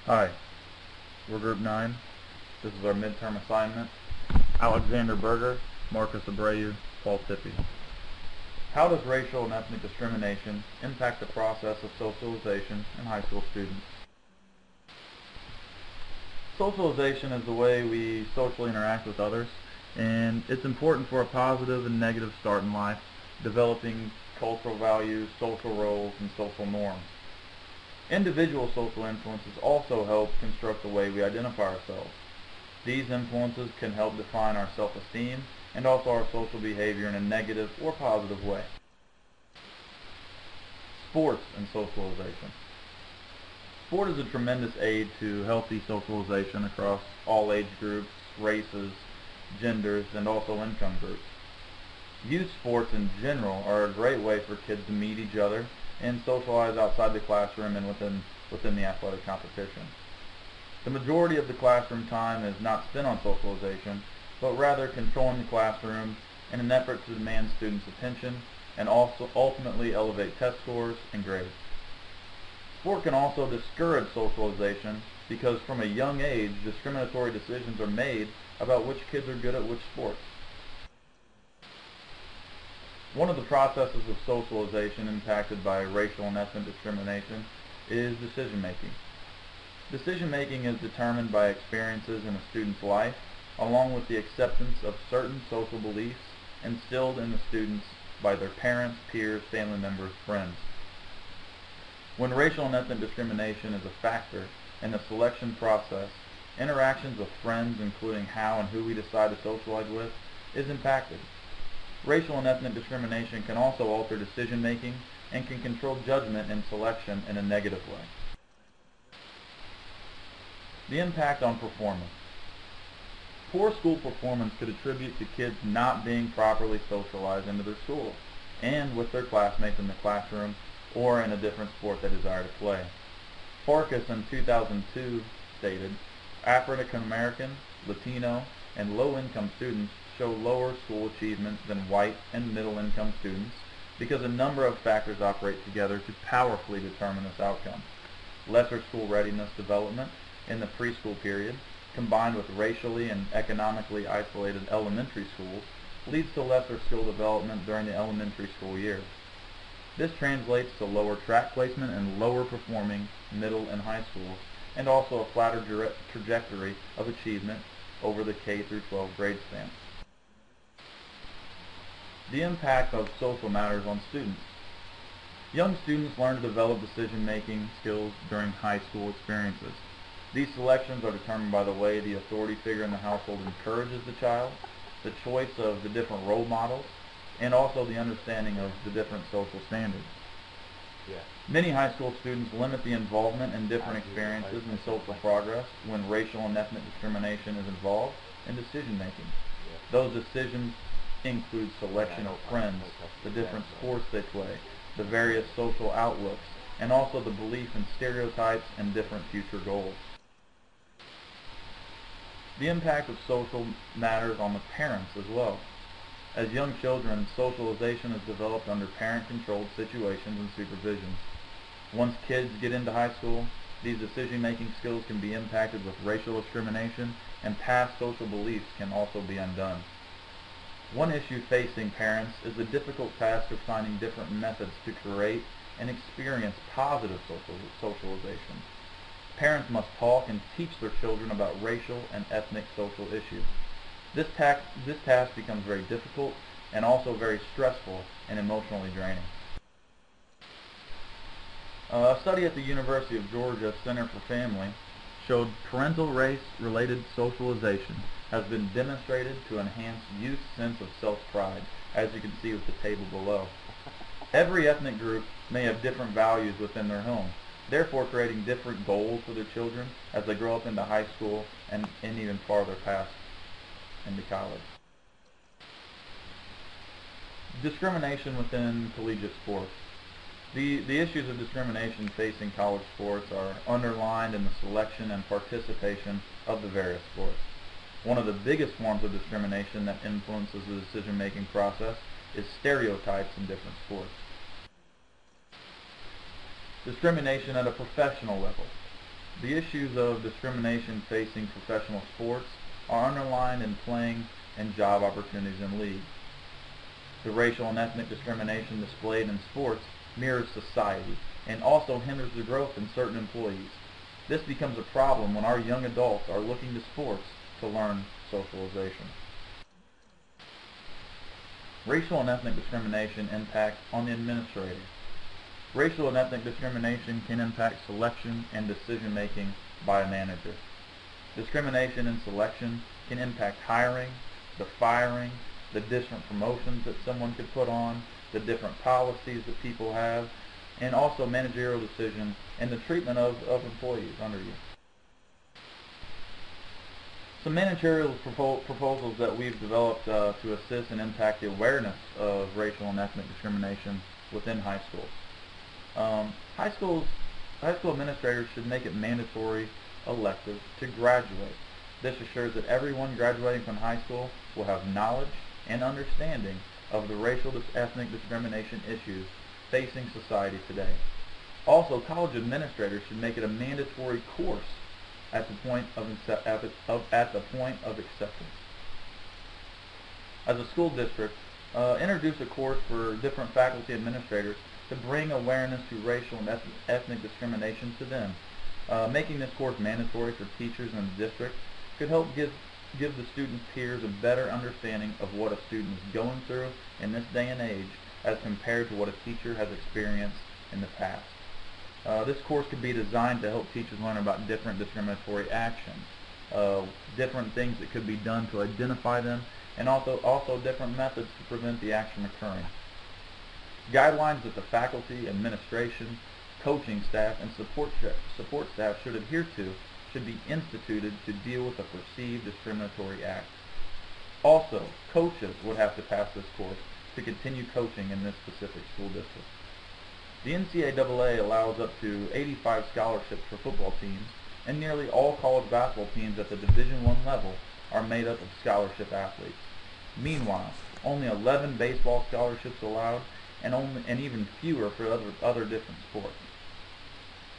Hi, we're Group 9. This is our midterm assignment. Alexander Berger, Marcus Abreu, Paul Tippy. How does racial and ethnic discrimination impact the process of socialization in high school students? Socialization is the way we socially interact with others, and it's important for a positive and negative start in life, developing cultural values, social roles, and social norms. Individual social influences also help construct the way we identify ourselves. These influences can help define our self-esteem and also our social behavior in a negative or positive way. Sports and socialization. Sport is a tremendous aid to healthy socialization across all age groups, races, genders, and also income groups. Youth sports in general are a great way for kids to meet each other and socialize outside the classroom and within the athletic competition. The majority of the classroom time is not spent on socialization, but rather controlling the classroom in an effort to demand students' attention and also ultimately elevate test scores and grades. Sport can also discourage socialization because from a young age, discriminatory decisions are made about which kids are good at which sports. One of the processes of socialization impacted by racial and ethnic discrimination is decision-making. Decision-making is determined by experiences in a student's life, along with the acceptance of certain social beliefs instilled in the students by their parents, peers, family members, friends. When racial and ethnic discrimination is a factor in the selection process, interactions with friends, including how and who we decide to socialize with, is impacted. Racial and ethnic discrimination can also alter decision-making and can control judgment and selection in a negative way. The impact on performance. Poor school performance could attribute to kids not being properly socialized into their school and with their classmates in the classroom or in a different sport they desire to play. Farkas in 2002 stated, African American, Latino, and low-income students show lower school achievement than white and middle-income students because a number of factors operate together to powerfully determine this outcome. Lesser school readiness development in the preschool period, combined with racially and economically isolated elementary schools, leads to lesser skill development during the elementary school years. This translates to lower track placement and lower performing middle and high schools, and also a flatter trajectory of achievement over the K through 12 grade span. The impact of social matters on students. Young students learn to develop decision-making skills during high school experiences. These selections are determined by the way the authority figure in the household encourages the child, the choice of the different role models, and also the understanding of the different social standards. Many high school students limit the involvement in different experiences and social progress when racial and ethnic discrimination is involved in decision-making. Those decisions include selection of friends, the different sports they play, the various social outlooks, and also the belief in stereotypes and different future goals. The impact of social matters on the parents as well. As young children, socialization is developed under parent-controlled situations and supervision. Once kids get into high school, these decision-making skills can be impacted with racial discrimination, and past social beliefs can also be undone. One issue facing parents is the difficult task of finding different methods to create and experience positive socialization. Parents must talk and teach their children about racial and ethnic social issues. This task becomes very difficult and also very stressful and emotionally draining. A study at the University of Georgia Center for Family showed parental race-related socialization has been demonstrated to enhance youth's sense of self-pride, as you can see with the table below. Every ethnic group may have different values within their home, therefore creating different goals for their children as they grow up into high school and even farther past into college. Discrimination within collegiate sports. The issues of discrimination facing college sports are underlined in the selection and participation of the various sports. One of the biggest forms of discrimination that influences the decision-making process is stereotypes in different sports. Discrimination at a professional level. The issues of discrimination facing professional sports are underlined in playing and job opportunities in leagues. The racial and ethnic discrimination displayed in sports mirrors society and also hinders the growth in certain employees. This becomes a problem when our young adults are looking to sports to learn socialization. Racial and ethnic discrimination impacts on the administrator. Racial and ethnic discrimination can impact selection and decision-making by a manager. Discrimination in selection can impact hiring, the firing, the different promotions that someone could put on, the different policies that people have, and also managerial decisions and the treatment of employees under you. Some managerial proposals that we've developed to assist and impact the awareness of racial and ethnic discrimination within high schools. High school administrators should make it mandatory elective to graduate. This assures that everyone graduating from high school will have knowledge and understanding of the racial ethnic discrimination issues facing society today. Also, college administrators should make it a mandatory course at the point of acceptance. As a school district, introduce a course for different faculty administrators to bring awareness to racial and ethnic discrimination to them. Making this course mandatory for teachers in the district could help give the students' peers a better understanding of what a student is going through in this day and age as compared to what a teacher has experienced in the past. This course could be designed to help teachers learn about different discriminatory actions, different things that could be done to identify them, and also different methods to prevent the action occurring. Guidelines that the faculty, administration, coaching staff, and support staff should adhere to should be instituted to deal with a perceived discriminatory act. Also, coaches would have to pass this course to continue coaching in this specific school district. The NCAA allows up to 85 scholarships for football teams, and nearly all college basketball teams at the Division I level are made up of scholarship athletes. Meanwhile, only 11 baseball scholarships allowed, and even fewer for other different sports.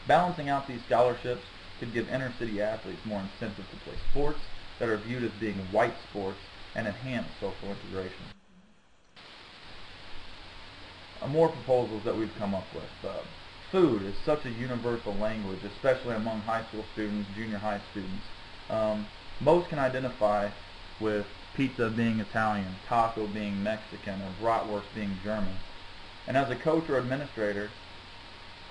Balancing out these scholarships could give inner-city athletes more incentive to play sports that are viewed as being white sports and enhance social integration. More proposals that we've come up with. Food is such a universal language, especially among high school students, junior high students. Most can identify with pizza being Italian, taco being Mexican, or bratwurst being German. And as a coach or administrator,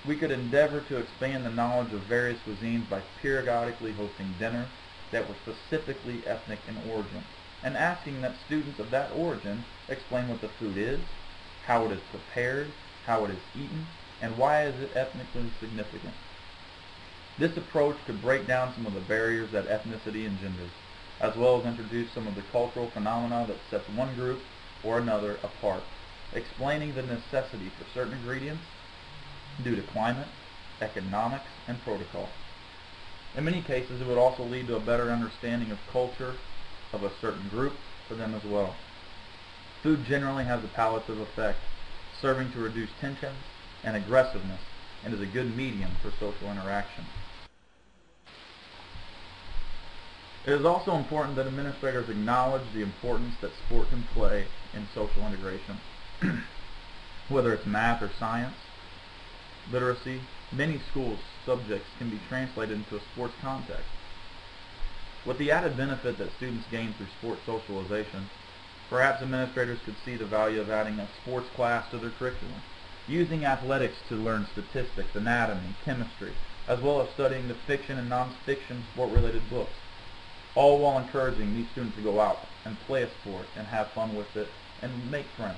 we could endeavor to expand the knowledge of various cuisines by periodically hosting dinners that were specifically ethnic in origin, and asking that students of that origin explain what the food is, how it is prepared, how it is eaten, and why is it ethnically significant. This approach could break down some of the barriers that ethnicity engenders, as well as introduce some of the cultural phenomena that sets one group or another apart, explaining the necessity for certain ingredients due to climate, economics, and protocol. In many cases, it would also lead to a better understanding of culture of a certain group for them as well. Food generally has a palliative effect, serving to reduce tensions and aggressiveness, and is a good medium for social interaction. It is also important that administrators acknowledge the importance that sport can play in social integration. Whether it's math or science, literacy, many schools' subjects can be translated into a sports context. With the added benefit that students gain through sports socialization, perhaps administrators could see the value of adding a sports class to their curriculum, using athletics to learn statistics, anatomy, chemistry, as well as studying the fiction and non-fiction sport-related books, all while encouraging these students to go out and play a sport and have fun with it and make friends.